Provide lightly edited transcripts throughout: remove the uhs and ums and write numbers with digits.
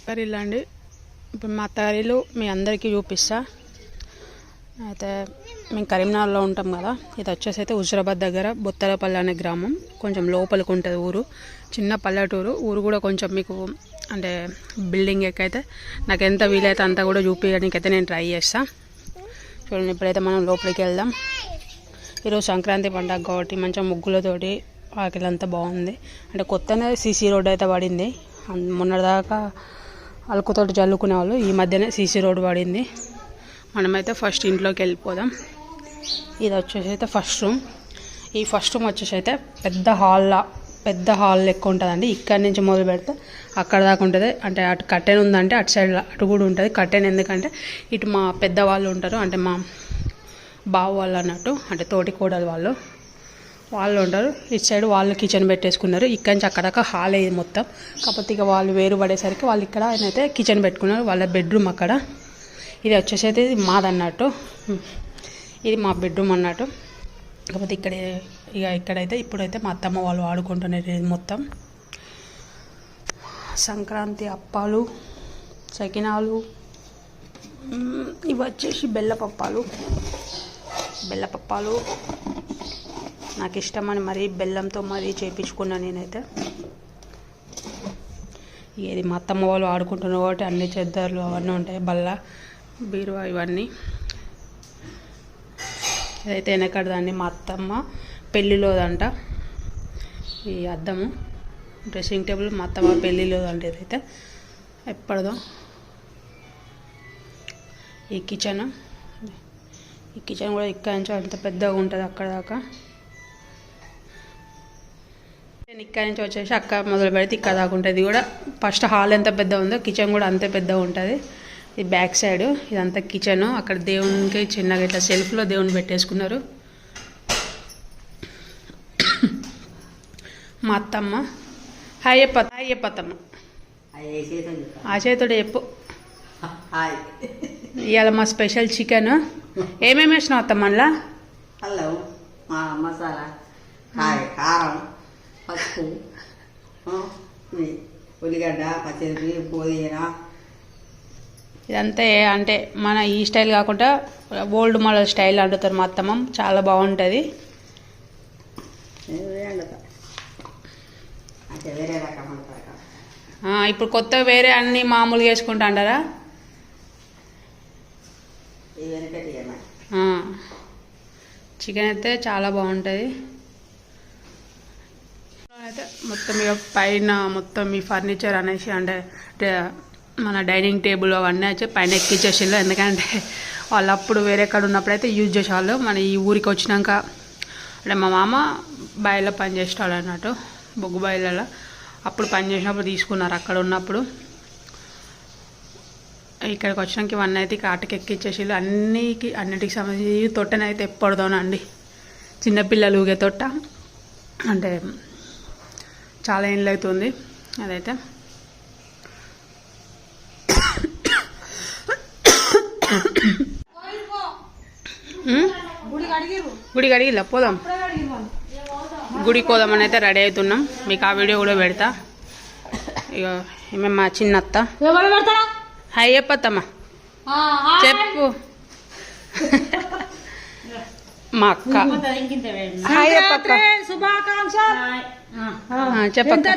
కర్రీలు అండి. ఇప్పుడు మా కర్రీలు మీ అందరికీ చూపిస్తా. అయితే మేము కరీంనగర్లో ఉంటాం కదా. ఇది వచ్చేసి అయితే హుజరాబాద్ దగ్గర బొత్తలపల్లి అనే గ్రామం. కొంచెం లోపలికి ఉంటుంది ఊరు. చిన్న పల్లెటూరు. ఊరు కూడా కొంచెం మీకు అంటే బిల్డింగ్ ఎక్కైతే నాకు ఎంత వీలైతే అంతా కూడా చూపించడానికి అయితే నేను ట్రై చేస్తాను. చూడండి, ఇప్పుడైతే మనం లోపలికి వెళ్దాం. ఈరోజు సంక్రాంతి పండుగ కాబట్టి మంచిగా ముగ్గులతోటి వాకిలంతా బాగుంది. అంటే కొత్తనే సీసీ రోడ్ అయితే పడింది. మొన్నటిదాకా అలుకుతోటి జల్లుకునే వాళ్ళు, ఈ మధ్యనే సీసీ రోడ్ పడింది. మనమైతే ఫస్ట్ ఇంట్లోకి వెళ్ళిపోదాం. ఇది వచ్చేసి అయితే ఫస్ట్ రూమ్. ఈ ఫస్ట్ రూమ్ వచ్చేసి అయితే పెద్ద హాల్ లెక్క ఉంటుందండి. ఇక్కడ నుంచి మొదలు పెడితే అక్కడ దాకా ఉంటుంది. అంటే అటు కర్టెన్ ఉందంటే అటు సైడ్ అటు కూడా ఉంటుంది కర్టెన్. ఎందుకంటే ఇటు మా పెద్దవాళ్ళు ఉంటారు, అంటే మా బావ వాళ్ళు అన్నట్టు, అంటే తోటి కోడలు వాళ్ళు ఉంటారు. ఇటు సైడ్ వాళ్ళు కిచెన్ పెట్టేసుకున్నారు. ఇక్కడి నుంచి అక్కడ దాకా హాల్ అయ్యింది మొత్తం. కాకపోతే ఇక వాళ్ళు వేరు పడేసరికి వాళ్ళు ఇక్కడ అయితే కిచెన్ పెట్టుకున్నారు. వాళ్ళ బెడ్రూమ్ అక్కడ. ఇది వచ్చేసి అయితే ఇది మాదన్నట్టు, ఇది మా బెడ్రూమ్ అన్నట్టు. కాకపోతే ఇక్కడైతే ఇప్పుడైతే మా అత్తమ్మ వాళ్ళు ఆడుకుంటున్నారు. ఇది మొత్తం సంక్రాంతి అప్పాలు, సకినాలు, ఇవి వచ్చేసి బెల్లపప్పాలు నాకు ఇష్టమని మరీ బెల్లంతో మరీ చేయించుకున్నా నేనైతే. ఇది మా అత్తమ్మ వాళ్ళు ఆడుకుంటున్నారు కాబట్టి అన్ని చెద్దర్లు అవన్నీ ఉంటాయి, బల్ల బీరువా ఇవన్నీ. ఇదైతే వెనకడదండి మా అత్తమ్మ పెళ్ళిలోదంట. ఈ అద్దము డ్రెస్సింగ్ టేబుల్ మా అత్తమ్మ పెళ్ళిలోదంట. ఇదైతే ఎప్పటిదో. ఈ కిచెన్ కూడా ఇక్కడ నుంచి అంత పెద్దగా ఉంటుంది అక్కడ దాకా. నేను ఇక్కడ నుంచి వచ్చేసి అక్క మొదలు పెడితే ఇక్కడ దాకా ఉంటుంది. ఇది కూడా ఫస్ట్ హాల్ ఎంత పెద్ద ఉందో కిచెన్ కూడా అంతే పెద్దగా ఉంటుంది. ఇది బ్యాక్ సైడ్ ఇదంతా కిచెన్. అక్కడ దేవునికి చిన్నగా ఇట్లా సెల్ఫ్లో దేవుని పెట్టేసుకున్నారు. మా అత్తమ్మ హాయ్ చెప్పత్తమ్మ. ఆ చేతుడు చెప్పు. ఇవాళ మా స్పెషల్ చికెన్. ఏమేమి వేసినావు అత్తమ్మ? అందులో అల్లం, మసాలా, కారం, పసుపు, ఉల్లిగడ్డ, పచ్చిమిర్చి, పుదీనా. ఇదంతా అంటే మన ఈ స్టైల్ కాకుండా ఓల్డ్ మోడల్ స్టైల్ వండుతారు మా అత్తమ్మ. చాలా బాగుంటుంది. ఇప్పుడు కొత్త వేరే అన్ని మామూలుగా వేసుకుంటా అంటారా? చికెన్ అయితే చాలా బాగుంటుంది. అయితే మొత్తం ఇక పైన మొత్తం ఈ ఫర్నిచర్ అనేసి అంటే మన డైనింగ్ టేబుల్ అవన్నీ వచ్చి పైన ఎక్కించేసిండ్రు. ఎందుకంటే వాళ్ళు అప్పుడు వేరే కాడ ఉన్నప్పుడైతే యూజ్ చేసేవాళ్ళు. మన ఈ ఊరికి వచ్చినాక అంటే మా మామ బాయిలో పని చేసేవాళ్ళు అన్నట్టు, బొగ్గు బాయిలలో. అప్పుడు పని చేసినప్పుడు తీసుకున్నారు అక్కడ ఉన్నప్పుడు. ఇక్కడికి వచ్చినాక ఇవన్నీ అయితే ఆటకి ఎక్కించేసి అన్నిటికి సంబంధించి తొట్టనైతే ఎప్పటిదోనండి. చిన్నపిల్లలు ఊగే తొట్ట అంటే చాలా ఏళ్ళు అవుతుంది అదైతే. గుడికి అడిగిలా పోదాం. గుడికి పోదామని అయితే రెడీ అవుతున్నాం. మీకు ఆ వీడియో కూడా పెడతా. ఇక ఏమే మా చిన్నత్త హాయ్ చెప్పత్తమ్మా చెప్పు. మా అక్క హాయ్ చెప్పక్క. చెప్పక్క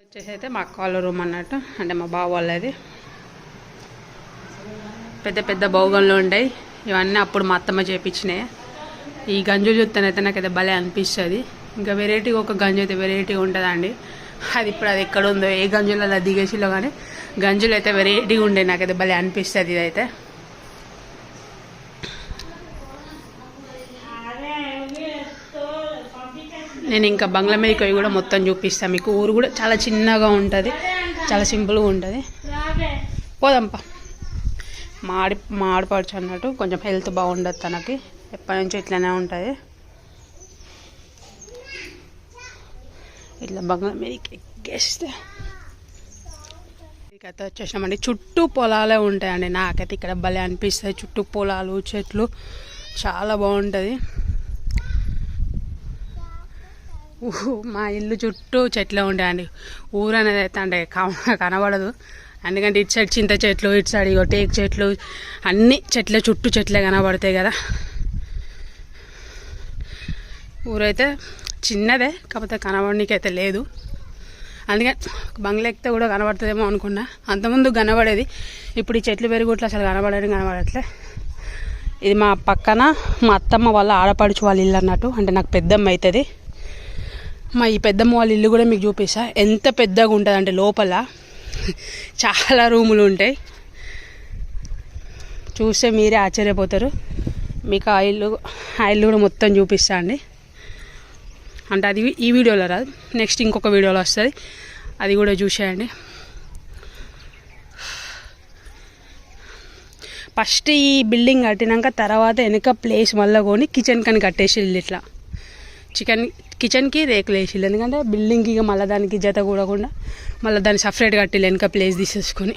వచ్చేసి అయితే మా అక్క వాళ్ళ రూమ్ అన్నట్టు, అంటే మా బావ వాళ్ళది. పెద్ద పెద్ద బౌగంలో ఉంటాయి ఇవన్నీ. అప్పుడు మా అత్తమ్మ చేపించినాయి. ఈ గంజులు చూస్తేనైతే నాకైతే భలే అనిపిస్తుంది. ఇంకా వెరైటీ ఒక గంజు అయితే వెరైటీ ఉంటుందండి. అది ఇప్పుడు అది ఎక్కడ ఉందో, ఏ గంజులు అలా దిగేసిలో కానీ గంజులు అయితే వెరైటీగా ఉండే. నాకైతే భలే అనిపిస్తుంది ఇదైతే. నేను ఇంకా బంగ్లా మీదకి పోయి కూడా మొత్తం చూపిస్తాను మీకు. ఊరు కూడా చాలా చిన్నగా ఉంటుంది, చాలా సింపుల్గా ఉంటుంది. పోదాంపా. మా ఆడపడుచు అన్నట్టు కొంచెం హెల్త్ బాగుండదు తనకి, ఎప్పటి నుంచో ఇట్లానే ఉంటుంది. ఇట్లా బంగ్లా మీదకి ఎక్కేస్తే ఇకైతే వచ్చేసినామండి. చుట్టూ పొలాలే ఉంటాయండి. నాకైతే ఇక్కడ భలే అనిపిస్తుంది. చుట్టూ పొలాలు, చెట్లు చాలా బాగుంటుంది. మా ఇల్లు చుట్టూ చెట్లే ఉంటాయండి. ఊరు అనేది అయితే అంటే కనబడదు, ఎందుకంటే ఇటు సైడ్ చింత చెట్లు, ఇటు సైడ్ ఇగో టేక్ చెట్లు, అన్ని చెట్లే, చుట్టూ చెట్లే కనబడతాయి కదా. ఊరైతే చిన్నదే, కాకపోతే కనబడనీకైతే లేదు. అందుకే బంగ్లా ఎక్కితే కూడా కనబడుతుందేమో అనుకున్నా. అంతకుముందు కనబడేది, ఇప్పుడు ఈ చెట్లు పెరుగుట్లు అసలు కనబడట్లే. ఇది మా పక్కన మా అత్తమ్మ వాళ్ళ ఆడపడుచు వాళ్ళ ఇల్లు అన్నట్టు, అంటే నాకు పెద్దమ్మ అవుతుంది. ఈ పెద్దమ్మ వాళ్ళ ఇల్లు కూడా మీకు చూపిస్తా. ఎంత పెద్దగా ఉంటుంది అంటే లోపల చాలా రూములు ఉంటాయి. చూస్తే మీరే ఆశ్చర్యపోతారు. మీకు ఆ ఇల్లు కూడా మొత్తం చూపిస్తా అండి. అంటే అది ఈ వీడియోలో రాదు, నెక్స్ట్ ఇంకొక వీడియోలో వస్తుంది, అది కూడా చూసేయండి. ఫస్ట్ ఈ బిల్డింగ్ కట్టినాక తర్వాత వెనక ప్లేస్ మళ్ళీ కొని కిచెన్ కని కట్టేసిల్లు. ఇట్లా కిచెన్కి రేకులు వేసిల్లు, ఎందుకంటే బిల్డింగ్కి ఇక మళ్ళీ దానికి జత కూడకుండా మళ్ళీ దాన్ని సపరేట్ కట్టిల్లు వెనక ప్లేస్ తీసేసుకొని.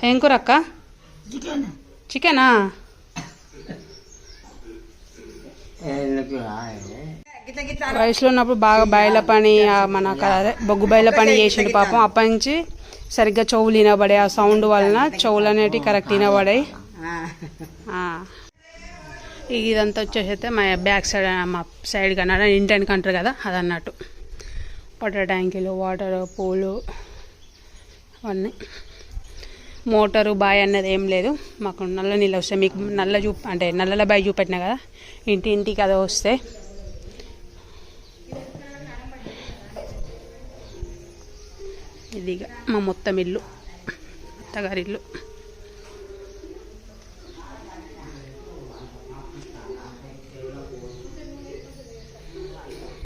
ఏం కూర అక్క? చికెనా? వయసులో ఉన్నప్పుడు బాగా బయల పని, మన అదే బొగ్గు బయల పని చేసిండు పాపం. అప్పటి నుంచి సరిగ్గా చెవులు వినబడే, ఆ సౌండ్ వలన చెవులు అనేటివి కరెక్ట్ వినబడాయి. ఇదంతా వచ్చేసి అయితే మా బ్యాక్ సైడ్, మా సైడ్ కన్నా ఇంటికి అంటారు కదా, అది అన్నట్టు. వాటర్ ట్యాంకీలు, వాటర్ పూలు అవన్నీ. మోటారు బాయ్ అన్నది ఏం లేదు, మాకు నల్ల నీళ్ళు వస్తాయి. మీకు అంటే నల్లల బాయ్ చూపెట్టినా కదా, ఇంటికి అదే వస్తాయి. ఇదిగా మా మొత్తం ఇల్లు, అత్తగారి ఇల్లు.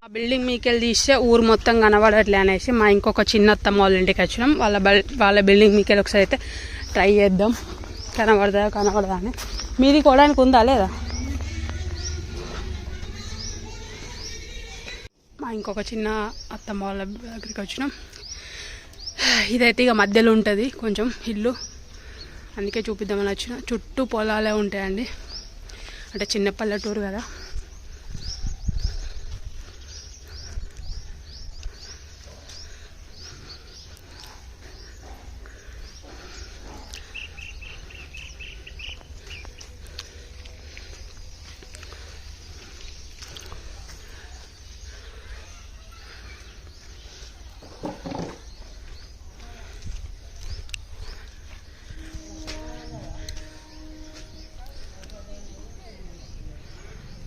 ఆ బిల్డింగ్ మీకెళ్ళి తీస్తే ఊరు మొత్తం కనబడట్లే అనేసి మా ఇంకొక చిన్న అత్తమ్మ వాళ్ళ ఇంటికి వచ్చినాం. వాళ్ళ బిల్డింగ్ మీకెళ్ళి ఒకసారి అయితే ట్రై చేద్దాం, కనబడదా అని. మీది కోవడానికి ఉందా లేదా? మా ఇంకొక చిన్న అత్తమ్మ వాళ్ళ దగ్గరికి వచ్చినాం. ఇదైతే ఇక మధ్యలో ఉంటుంది కొంచెం ఇల్లు, అందుకే చూపిద్దామని వచ్చిన. చుట్టూ పొలాలే ఉంటాయండి, అంటే చిన్న పల్లెటూరు కదా.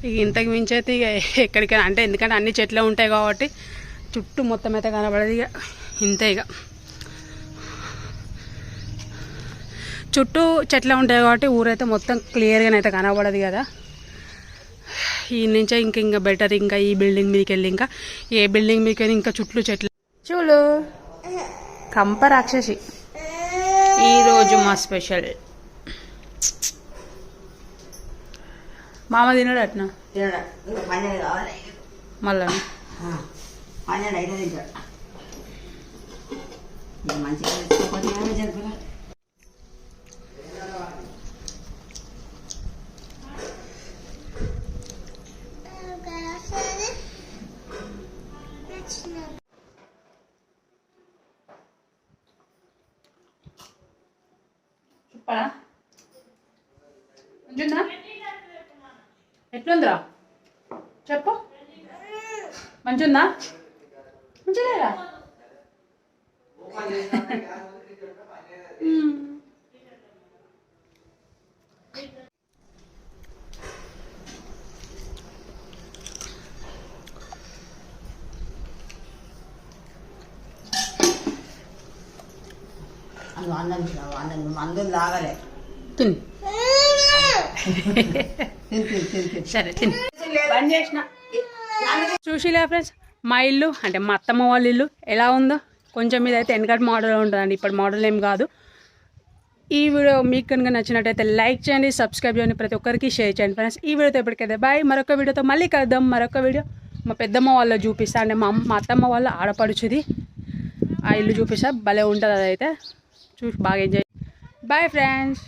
ఇక ఇంతకు మించి అయితే ఇక ఎక్కడికైనా, అంటే ఎందుకంటే అన్ని చెట్లు ఉంటాయి కాబట్టి చుట్టూ మొత్తం అయితే కనబడదు. ఇక ఇంతే, ఇక చుట్టూ చెట్లు ఉంటాయి కాబట్టి ఊరైతే మొత్తం క్లియర్గానైతే కనబడదు కదా. ఈ నుంచే ఇంకా బెటర్, ఇంకా ఈ బిల్డింగ్ మీదకి వెళ్ళి, ఇంకా ఏ బిల్డింగ్ మీదకి వెళ్ళి ఇంకా చుట్టూ చెట్లు. చూడు కంప రాక్షసి, ఈరోజు మా స్పెషల్. మామ తినడు అట్నా? పన్నెండు కావాలి మళ్ళా, 12 అయితే తింటాడు. మంచిగా తెచ్చుకోకపోతే జరుపురా. చెప్పరా మంచిగా ఎట్లుందిరా చెప్పు, మంచిగా మంచిగా. మందులు తాగలే, తిని సరే తిని బంద్ చేసిన. చూసిలే ఫ్రెండ్స్, మా ఇల్లు అంటే మా అత్తమ్మ వాళ్ళ ఇల్లు ఎలా ఉందో. కొంచెం మీద అయితే వెనకటి మోడల్ ఉంటుందండి, ఇప్పటి మోడల్ ఏం కాదు. ఈ వీడియో మీకు కనుక నచ్చినట్టయితే లైక్ చేయండి, సబ్స్క్రైబ్ చేయండి, ప్రతి ఒక్కరికి షేర్ చేయండి ఫ్రెండ్స్. ఈ వీడియోతో ఎప్పటికైతే బాయ్. మరొక వీడియోతో మళ్ళీ కలుద్దాం. మరొక వీడియో మా పెద్దమ్మ వాళ్ళ చూపిస్తా, అంటే మా అత్తమ్మ వాళ్ళ ఆడపడుచుది ఆ ఇల్లు చూపిస్తా. భలే ఉంటుంది, అదైతే చూసి బాగా ఎంజాయ్. Bye friends.